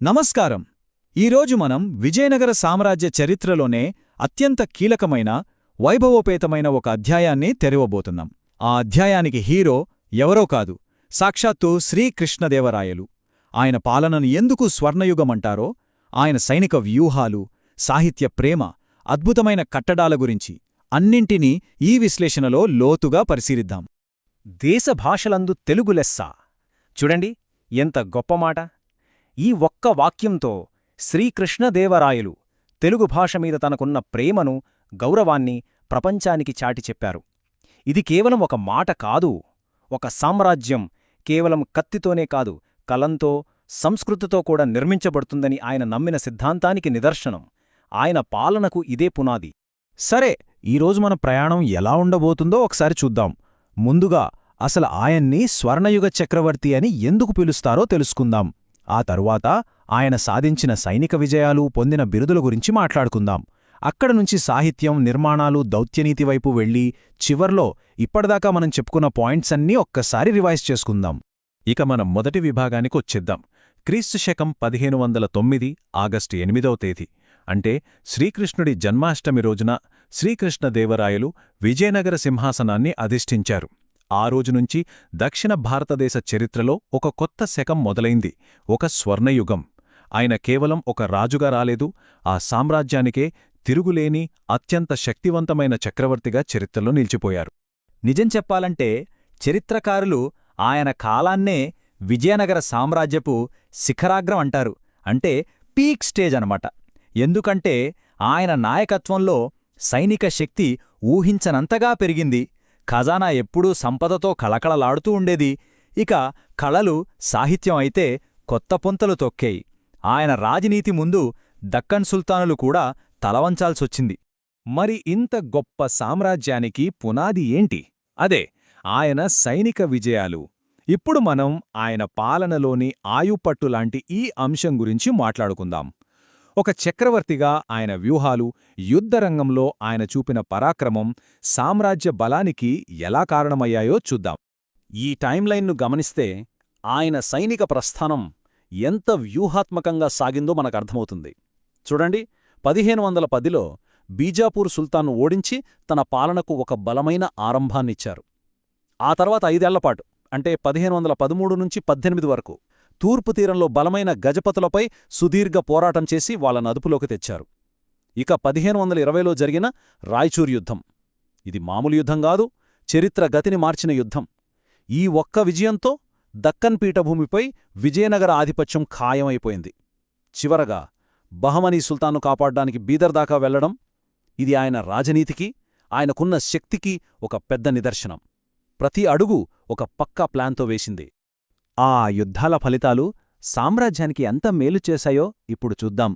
నమస్కారం. ఈరోజు మనం విజయనగర సామ్రాజ్య చరిత్రలోనే అత్యంత కీలకమైన, వైభవోపేతమైన ఒక అధ్యాయాన్ని తెరవబోతున్నాం. ఆ అధ్యాయానికి హీరో ఎవరో కాదు, సాక్షాత్తు శ్రీకృష్ణదేవరాయలు. ఆయన పాలనను ఎందుకు స్వర్ణయుగమంటారో, ఆయన సైనిక వ్యూహాలు, సాహిత్య ప్రేమ, అద్భుతమైన కట్టడాల గురించి అన్నింటినీ ఈ విశ్లేషణలో లోతుగా పరిశీలిద్దాం. దేశభాషలందు తెలుగు లెస్స. చూడండి, ఎంత గొప్ప మాట! ఈ ఒక్క వాక్యంతో శ్రీకృష్ణదేవరాయలు తెలుగు భాష మీద తనకున్న ప్రేమను, గౌరవాన్ని ప్రపంచానికి చాటి చెప్పారు. ఇది కేవలం ఒక మాట కాదు, ఒక సామ్రాజ్యం కేవలం కత్తితోనే కాదు, కలంతో, సంస్కృతితో కూడా నిర్మించబడుతుందని ఆయన నమ్మిన సిద్ధాంతానికి నిదర్శనం. ఆయన పాలనకు ఇదే పునాది. సరే, ఈరోజు మన ప్రయాణం ఎలా ఉండబోతుందో ఒకసారి చూద్దాం. ముందుగా అసలు ఆయన్ని స్వర్ణయుగ చక్రవర్తి అని ఎందుకు పిలుస్తారో తెలుసుకుందాం. ఆ తరువాత ఆయన సాధించిన సైనిక విజయాలు, పొందిన బిరుదుల గురించి మాట్లాడుకుందాం. అక్కడనుంచి సాహిత్యం, నిర్మాణాలు, దౌత్యనీతి వైపు వెళ్ళి చివర్లో ఇప్పటిదాకా మనం చెప్పుకున్న పాయింట్స్ అన్నీ ఒక్కసారి రివైజ్ చేసుకుందాం. ఇక మనం మొదటి విభాగానికొచ్చేద్దాం. క్రీస్తు శకం 1509 ఆగస్టు 8వ తేదీ, అంటే శ్రీకృష్ణుడి జన్మాష్టమి రోజున శ్రీకృష్ణదేవరాయలు విజయనగర సింహాసనాన్ని అధిష్ఠించారు. ఆ రోజునుంచి దక్షిణ భారతదేశ చరిత్రలో ఒక కొత్త శకం మొదలైంది, ఒక స్వర్ణయుగం. ఆయన కేవలం ఒక రాజుగా రాలేదు, ఆ సామ్రాజ్యానికే తిరుగులేని అత్యంత శక్తివంతమైన చక్రవర్తిగా చరిత్రలో నిలిచిపోయారు. నిజం చెప్పాలంటే చరిత్రకారులు ఆయన కాలాన్నే విజయనగర సామ్రాజ్యపు శిఖరాగ్రం అంటారు. అంటే పీక్ స్టేజ్ అనమాట. ఎందుకంటే ఆయన నాయకత్వంలో సైనిక శక్తి ఊహించనంతగా పెరిగింది. ఖజానా ఎప్పుడూ సంపదతో కళకళలాడుతూ ఉండేది. ఇక కళలు, సాహిత్యం అయితే కొత్త పుంతలు తొక్కాయి. ఆయన రాజనీతి ముందు దక్కన్ సుల్తానులు కూడా తలవంచాల్సొచ్చింది. మరి ఇంత గొప్ప సామ్రాజ్యానికి పునాది ఏంటి? అదే ఆయన సైనిక విజయాలు. ఇప్పుడు మనం ఆయన పాలనలోని ఆయుపట్టులాంటి ఈ అంశం గురించి మాట్లాడుకుందాం. ఒక చక్రవర్తిగా ఆయన వ్యూహాలు, యుద్ధరంగంలో ఆయన చూపిన పరాక్రమం సామ్రాజ్య బలానికి ఎలా కారణమయ్యాయో చూద్దాం. ఈ టైంలైన్ను గమనిస్తే ఆయన సైనిక ప్రస్థానం ఎంత వ్యూహాత్మకంగా సాగిందో మనకర్థమవుతుంది. చూడండి, 1510లో బీజాపూర్ సుల్తాన్ను ఓడించి తన పాలనకు ఒక బలమైన ఆరంభాన్నిచ్చారు. ఆ తర్వాత 5 ఏళ్లపాటు, అంటే 1513 నుంచి 18 వరకు తూర్పు తీరంలో బలమైన గజపతులపై సుదీర్ఘ పోరాటం చేసి వాళ్ళను అదుపులోకి తెచ్చారు. ఇక 1520లో జరిగిన రాయ్చూర్ యుద్ధం, ఇది మామూలు యుద్ధం కాదు, చరిత్ర గతిని మార్చిన యుద్ధం. ఈ ఒక్క విజయంతో దక్కన్ పీఠభూమిపై విజయనగర ఆధిపత్యం ఖాయమైపోయింది. చివరగా బహమనీ సుల్తాన్ను కాపాడ్డానికి బీదర్ దాకా వెళ్లడం, ఇది ఆయన రాజనీతికి, ఆయనకున్న శక్తికి ఒక పెద్ద నిదర్శనం. ప్రతి అడుగు ఒక పక్కా ప్లాన్తో వేసింది. ఆ యుద్ధాల ఫలితాలు సామ్రాజ్యానికి ఎంత మేలు చేశాయో ఇప్పుడు చూద్దాం.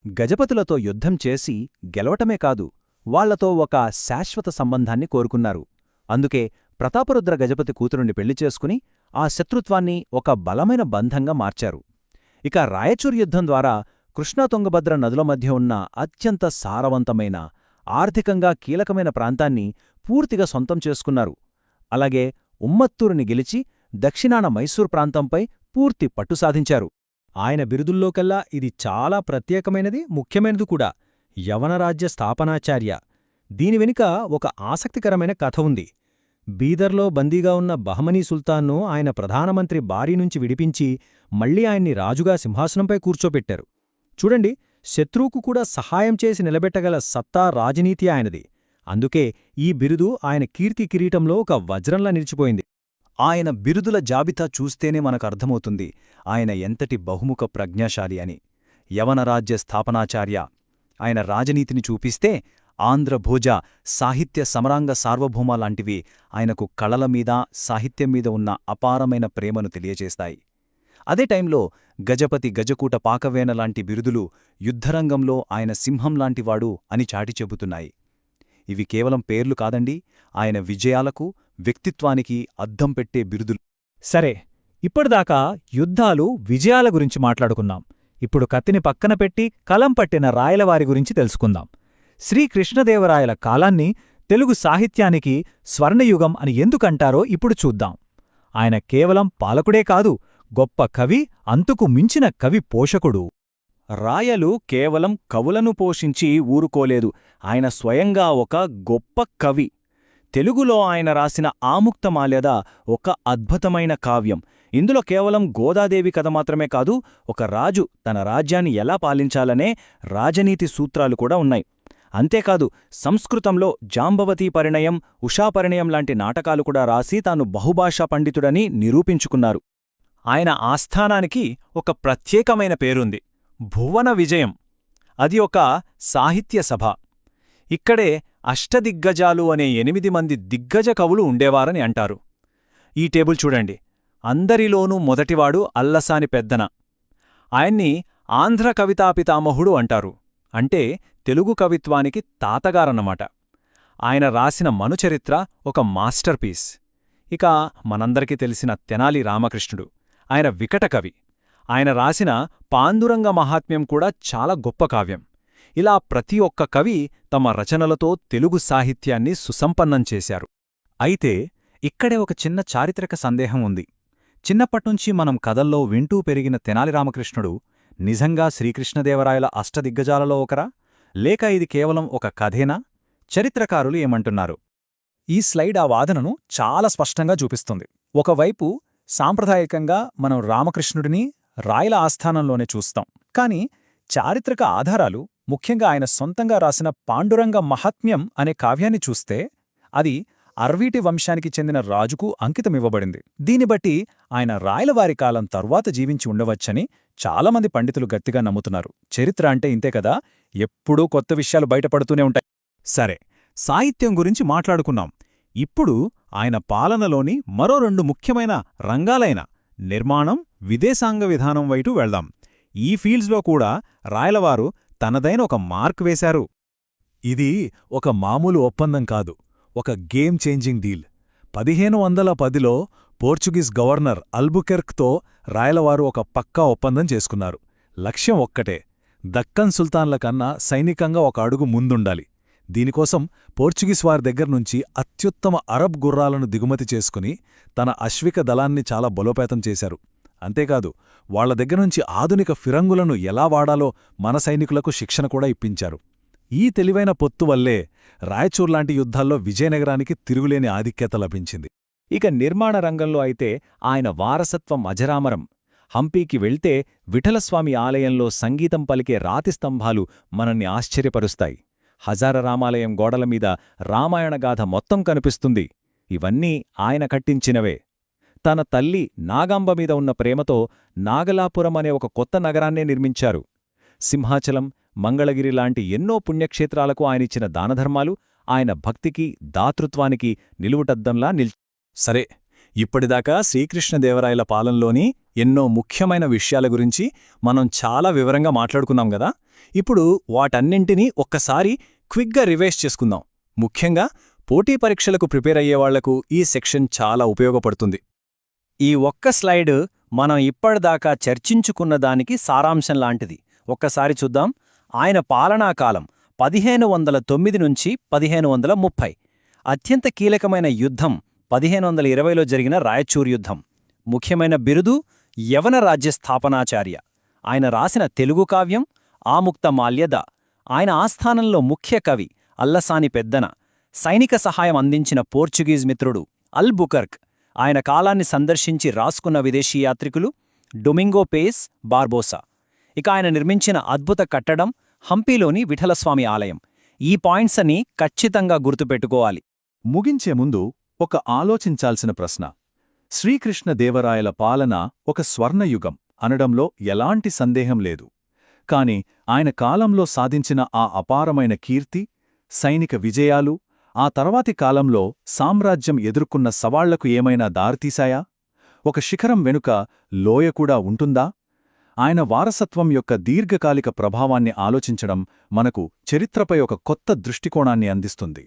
గజపతులతో యుద్ధం చేసి గెలవటమే కాదు, వాళ్లతో ఒక శాశ్వత సంబంధాన్ని కోరుకున్నారు. అందుకే ప్రతాపరుద్ర గజపతి కూతురుని పెళ్లి చేసుకుని ఆ శత్రుత్వాన్ని ఒక బలమైన బంధంగా మార్చారు. ఇక రాయచూర్ యుద్ధం ద్వారా కృష్ణా తుంగభద్ర నదుల మధ్య ఉన్న అత్యంత సారవంతమైన, ఆర్థికంగా కీలకమైన ప్రాంతాన్ని పూర్తిగా సొంతం చేసుకున్నారు. అలాగే ఉమ్మత్తూరుని గెలిచి దక్షిణాన మైసూర్ ప్రాంతంపై పూర్తి పట్టు సాధించారు. ఆయన బిరుదుల్లోకల్లా ఇది చాలా ప్రత్యేకమైనది, ముఖ్యమైనది కూడా, యవనరాజ్య స్థాపనాచార్య. దీని వెనుక ఒక ఆసక్తికరమైన కథ ఉంది. బీదర్లో బందీగా ఉన్న బహమనీ సుల్తాన్ను ఆయన ప్రధానమంత్రి బారీ నుంచి విడిపించి మళ్లీ ఆయన్ని రాజుగా సింహాసనంపై కూర్చోబెట్టారు. చూడండి, శత్రువుకు కూడా సహాయం చేసి నిలబెట్టగల సత్తా, రాజనీతి ఆయనది. అందుకే ఈ బిరుదు ఆయన కీర్తి కిరీటంలో ఒక వజ్రంలా నిలిచిపోయింది. ఆయన బిరుదుల జాబితా చూస్తేనే మనకర్థమవుతుంది ఆయన ఎంతటి బహుముఖ ప్రజ్ఞాశాలి అని. యవనరాజ్య స్థాపనాచార్య, ఆయన రాజనీతిని చూపిస్తే ఆంధ్రభోజ, సాహిత్య సమరాంగ సార్వభౌమ లాంటివి ఆయనకు కళల మీద, సాహిత్యం మీద ఉన్న అపారమైన ప్రేమను తెలియజేస్తాయి. అదే టైంలో గజపతి, గజకూట పాకవేన లాంటి బిరుదులు యుద్ధరంగంలో ఆయన సింహంలాంటివాడు అని చాటి చెబుతున్నాయి. ఇవి కేవలం పేర్లు కాదండి, ఆయన విజయాలకు, వ్యక్తిత్వానికి అద్దం పెట్టే బిరుదులు. సరే, ఇప్పటిదాకా యుద్ధాలు, విజయాల గురించి మాట్లాడుకున్నాం. ఇప్పుడు కత్తిని పక్కన పెట్టి కలం పట్టిన రాయలవారి గురించి తెలుసుకుందాం. శ్రీకృష్ణదేవరాయల కాలాన్ని తెలుగు సాహిత్యానికి స్వర్ణయుగం అని ఎందుకంటారో ఇప్పుడు చూద్దాం. ఆయన కేవలం పాలకుడే కాదు, గొప్ప కవి, అంతుకు మించిన కవి పోషకుడు. రాయలు కేవలం కవులను పోషించి ఊరుకోలేదు, ఆయన స్వయంగా ఒక గొప్ప కవి. తెలుగులో ఆయన రాసిన ఆముక్తమాల్యద ఒక అద్భుతమైన కావ్యం. ఇందులో కేవలం గోదాదేవి కథ మాత్రమే కాదు, ఒక రాజు తన రాజ్యాన్ని ఎలా పాలించాలనే రాజనీతి సూత్రాలు కూడా ఉన్నాయి. అంతేకాదు, సంస్కృతంలో జాంబవతీ పరిణయం, ఉషాపరిణయం లాంటి నాటకాలు కూడా రాసి తాను బహుభాషా పండితుడని నిరూపించుకున్నారు. ఆయన ఆస్థానానికి ఒక ప్రత్యేకమైన పేరుంది, భువన విజయం. అది ఒక సాహిత్య సభ. ఇక్కడే అష్టదిగ్గజాలు అనే 8 మంది దిగ్గజ కవులు ఉండేవారని అంటారు. ఈ టేబుల్ చూడండి. అందరిలోనూ మొదటివాడు అల్లసాని పెద్దన. ఆయన్ని ఆంధ్ర కవితాపితామహుడు అంటారు. అంటే తెలుగు కవిత్వానికి తాతగారన్నమాట. ఆయన రాసిన మనుచరిత్ర ఒక మాస్టర్ పీస్. ఇక మనందరికీ తెలిసిన తెనాలి రామకృష్ణుడు, ఆయన వికట కవి. ఆయన రాసిన పాండురంగ మహాత్మ్యం కూడా చాలా గొప్ప కావ్యం. ఇలా ప్రతి ఒక్క కవి తమ రచనలతో తెలుగు సాహిత్యాన్ని సుసంపన్నం చేశారు. అయితే ఇక్కడే ఒక చిన్న చారిత్రక సందేహం ఉంది. చిన్నప్పట్నుంచి మనం కథల్లో వింటూ పెరిగిన తెనాలి రామకృష్ణుడు నిజంగా శ్రీకృష్ణదేవరాయల అష్టదిగ్గజాలలో ఒకరా, లేక ఇది కేవలం ఒక కథేనా? చరిత్రకారులు ఏమంటున్నారు? ఈ స్లైడ్ ఆ వాదనను చాలా స్పష్టంగా చూపిస్తుంది. ఒకవైపు సాంప్రదాయకంగా మనం రామకృష్ణుడిని రాయల ఆస్థానంలోనే చూస్తాం. కాని చారిత్రక ఆధారాలు, ముఖ్యంగా ఆయన సొంతంగా రాసిన పాండురంగ మహాత్మ్యం అనే కావ్యాన్ని చూస్తే అది అర్వీటి వంశానికి చెందిన రాజుకు అంకితమివ్వబడింది. దీనిబట్టి ఆయన రాయలవారి కాలం తరువాత జీవించి ఉండవచ్చని చాలామంది పండితులు గట్టిగా నమ్ముతున్నారు. చరిత్ర అంటే ఇంతే కదా, ఎప్పుడూ కొత్త విషయాలు బయటపడుతూనే ఉంటాయి. సరే, సాహిత్యం గురించి మాట్లాడుకున్నాం. ఇప్పుడు ఆయన పాలనలోని మరో 2 ముఖ్యమైన రంగాలైన నిర్మాణం, విదేశాంగ విధానం వైపు వెళ్దాం. ఈ ఫీల్డ్స్లో కూడా రాయలవారు తనదైన ఒక మార్క్ వేశారు. ఇది ఒక మామూలు ఒప్పందం కాదు, ఒక గేమ్ చేంజింగ్ డీల్. 1510లో పోర్చుగీస్ గవర్నర్ అల్బుకెర్క్తో రాయలవారు ఒక పక్కా ఒప్పందం చేసుకున్నారు. లక్ష్యం ఒక్కటే, దక్కన్ సుల్తాన్ల కన్నా సైనికంగా ఒక అడుగు ముందుండాలి. దీనికోసం పోర్చుగీస్ వారి దగ్గర్నుంచి అత్యుత్తమ అరబ్ గుర్రాలను దిగుమతి చేసుకుని తన అశ్విక దళాన్ని చాలా బలోపేతం చేశారు. అంతేకాదు, వాళ్ల దగ్గర్నుంచి ఆధునిక ఫిరంగులను ఎలా వాడాలో మన సైనికులకు శిక్షణ కూడా ఇప్పించారు. ఈ తెలివైన పొత్తు వల్లే రాయచూర్లాంటి యుద్ధాల్లో విజయనగరానికి తిరుగులేని ఆధిక్యత లభించింది. ఇక నిర్మాణ రంగంలో అయితే ఆయన వారసత్వం అజరామరం. హంపీకి వెళ్తే విఠలస్వామి ఆలయంలో సంగీతం పలికే రాతి స్తంభాలు మనల్ని ఆశ్చర్యపరుస్తాయి. హజార రామాలయం గోడలమీద రామాయణగాథ మొత్తం కనిపిస్తుంది. ఇవన్నీ ఆయన కట్టించినవే. తన తల్లి నాగాంబ మీద ఉన్న ప్రేమతో నాగలాపురం అనే ఒక కొత్త నగరాన్నే నిర్మించారు. సింహాచలం, మంగళగిరి లాంటి ఎన్నో పుణ్యక్షేత్రాలకు ఆయనిచ్చిన దానధర్మాలు ఆయన భక్తికి, దాతృత్వానికి నిలువుటద్దంలా సరే, ఇప్పటిదాకా శ్రీకృష్ణదేవరాయల పాలనలోని ఎన్నో ముఖ్యమైన విషయాల గురించి మనం చాలా వివరంగా మాట్లాడుకున్నాం గదా. ఇప్పుడు వాటన్నింటినీ ఒక్కసారి క్విక్గా రివైజ్ చేసుకుందాం. ముఖ్యంగా పోటీ పరీక్షలకు ప్రిపేర్ అయ్యేవాళ్లకు ఈ సెక్షన్ చాలా ఉపయోగపడుతుంది. ఈ ఒక్క స్లైడ్ మనం ఇప్పటిదాకా చర్చించుకున్న దానికి సారాంశం లాంటిది. ఒక్కసారి చూద్దాం. ఆయన పాలనాకాలం 1509 నుంచి 1530. అత్యంత కీలకమైన యుద్ధం 1520లో జరిగిన రాయచూర్ యుద్ధం. ముఖ్యమైన బిరుదు యవన రాజ్యస్థాపనాచార్య. ఆయన రాసిన తెలుగు కావ్యం ఆముక్తమాల్యద. ఆయన ఆస్థానంలో ముఖ్య కవి అల్లసాని పెద్దన. సైనిక సహాయం అందించిన పోర్చుగీస్ మిత్రుడు అల్బుకర్క్. ఆయన కాలాన్ని సందర్శించి రాసుకున్న విదేశీ యాత్రికులు డొమింగో పేస్, బార్బోసా. ఇక ఆయన నిర్మించిన అద్భుత కట్టడం హంపీలోని విఠలస్వామి ఆలయం. ఈ పాయింట్స్ అని ఖచ్చితంగా గుర్తుపెట్టుకోవాలి. ముగించే ముందు ఒక ఆలోచించాల్సిన ప్రశ్న. శ్రీకృష్ణదేవరాయల పాలన ఒక స్వర్ణయుగం అనడంలో ఎలాంటి సందేహం లేదు. కాని ఆయన కాలంలో సాధించిన ఆ అపారమైన కీర్తి, సైనిక విజయాలు, ఆ తర్వాతి కాలంలో సామ్రాజ్యం ఎదుర్కొన్న సవాళ్లకు ఏమైనా దారితీశాయా? ఒక శిఖరం వెనుక లోయ కూడా ఉంటుందా? ఆయన వారసత్వం యొక్క దీర్ఘకాలిక ప్రభావాన్ని ఆలోచించడం మనకు చరిత్రపై ఒక కొత్త దృష్టికోణాన్ని అందిస్తుంది.